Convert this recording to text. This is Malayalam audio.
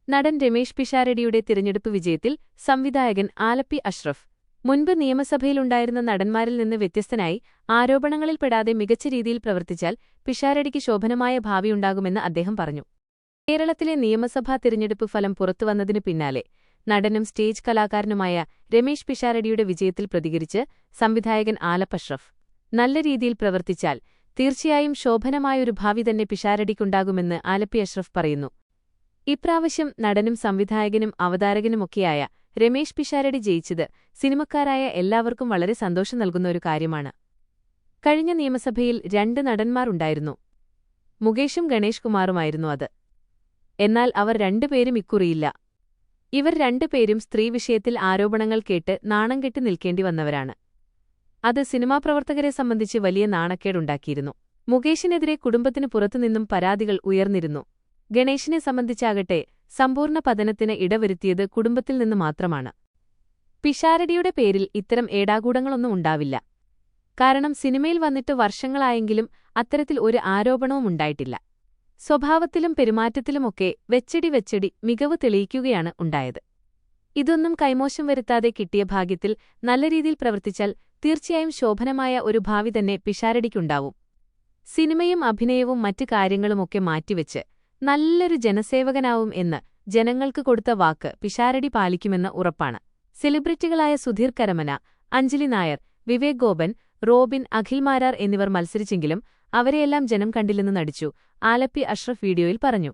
നടൻ രമേശ് പിഷാരടിയുടെ തിരഞ്ഞെടുപ്പ് വിജയത്തിൽ സംവിധായകൻ ആലപ്പി അഷ്റഫ്. മുൻപ് നിയമസഭയിലുണ്ടായിരുന്ന നടന്മാരിൽ നിന്ന് വ്യത്യസ്തനായി ആരോപണങ്ങളിൽപ്പെടാതെ മികച്ച രീതിയിൽ പ്രവർത്തിച്ചാൽ പിഷാരടിക്ക് ശോഭനമായ ഭാവിയുണ്ടാകുമെന്ന് അദ്ദേഹം പറഞ്ഞു. കേരളത്തിലെ നിയമസഭാ തിരഞ്ഞെടുപ്പ് ഫലം പുറത്തുവന്നതിനു പിന്നാലെ നടനും സ്റ്റേജ് കലാകാരനുമായ രമേശ് പിഷാരടിയുടെ വിജയത്തിൽ പ്രതികരിച്ച് സംവിധായകൻ ആലപ്പി അഷ്റഫ്. നല്ല രീതിയിൽ പ്രവർത്തിച്ചാൽ തീർച്ചയായും ശോഭനമായൊരു ഭാവി തന്നെ പിഷാരടിക്കുണ്ടാകുമെന്ന് ആലപ്പി അഷ്റഫ് പറയുന്നു. ഇപ്രാവശ്യം നടനും സംവിധായകനും അവതാരകനുമൊക്കെയായ രമേശ് പിഷാരടി ജയിച്ചത് സിനിമക്കാരായ എല്ലാവർക്കും വളരെ സന്തോഷം നൽകുന്ന ഒരു കാര്യമാണ്. കഴിഞ്ഞ നിയമസഭയിൽ 2 നടന്മാരുണ്ടായിരുന്നു. മുകേഷും ഗണേഷ് കുമാറുമായിരുന്നു അത്. എന്നാൽ അവർ 2 പേരും ഇക്കുറിയില്ല. ഇവർ 2 പേരും സ്ത്രീവിഷയത്തിൽ ആരോപണങ്ങൾ കേട്ട് നാണം കെട്ടി നിൽക്കേണ്ടി വന്നവരാണ്. അത് സിനിമാ പ്രവർത്തകരെ സംബന്ധിച്ച് വലിയ നാണക്കേടുണ്ടാക്കിയിരുന്നു. മുകേഷിനെതിരെ കുടുംബത്തിനു പുറത്തുനിന്നും പരാതികൾ ഉയർന്നിരുന്നു. ഗണേഷിനെ സംബന്ധിച്ചാകട്ടെ സമ്പൂർണ്ണ പതനത്തിന് ഇടവരുത്തിയത് കുടുംബത്തിൽ നിന്ന് മാത്രമാണ്. പിഷാരടിയുടെ പേരിൽ ഇത്തരം ഏടാകൂടങ്ങളൊന്നും ഉണ്ടാവില്ല. കാരണം സിനിമയിൽ വന്നിട്ട് വർഷങ്ങളായെങ്കിലും അത്തരത്തിൽ ഒരു ആരോപണവും ഉണ്ടായിട്ടില്ല. സ്വഭാവത്തിലും പെരുമാറ്റത്തിലുമൊക്കെ വെച്ചടി മികവ് തെളിയിക്കുകയാണ് ഉണ്ടായത്. ഇതൊന്നും കൈമോശം വരുത്താതെ കിട്ടിയ ഭാഗ്യത്തിൽ നല്ല രീതിയിൽ പ്രവർത്തിച്ചാൽ തീർച്ചയായും ശോഭനമായ ഒരു ഭാവി തന്നെ പിഷാരടിക്കുണ്ടാവും. സിനിമയും അഭിനയവും മറ്റു കാര്യങ്ങളുമൊക്കെ മാറ്റിവെച്ച് നല്ലൊരു ജനസേവകനാവും എന്ന് ജനങ്ങൾക്ക് കൊടുത്ത വാക്ക് പിഷാരടി പാലിക്കുമെന്ന് ഉറപ്പാണ്. സെലിബ്രിറ്റികളായ സുധീർ കരമന, അഞ്ജലി നായർ, വിവേക് ഗോപൻ, റോബിൻ, അഖിൽ മാരാർ എന്നിവർ മത്സരിച്ചെങ്കിലും അവരെയെല്ലാം ജനം കണ്ടില്ലെന്ന് നടിച്ചു ആലപ്പി അഷ്റഫ് വീഡിയോയിൽ പറഞ്ഞു.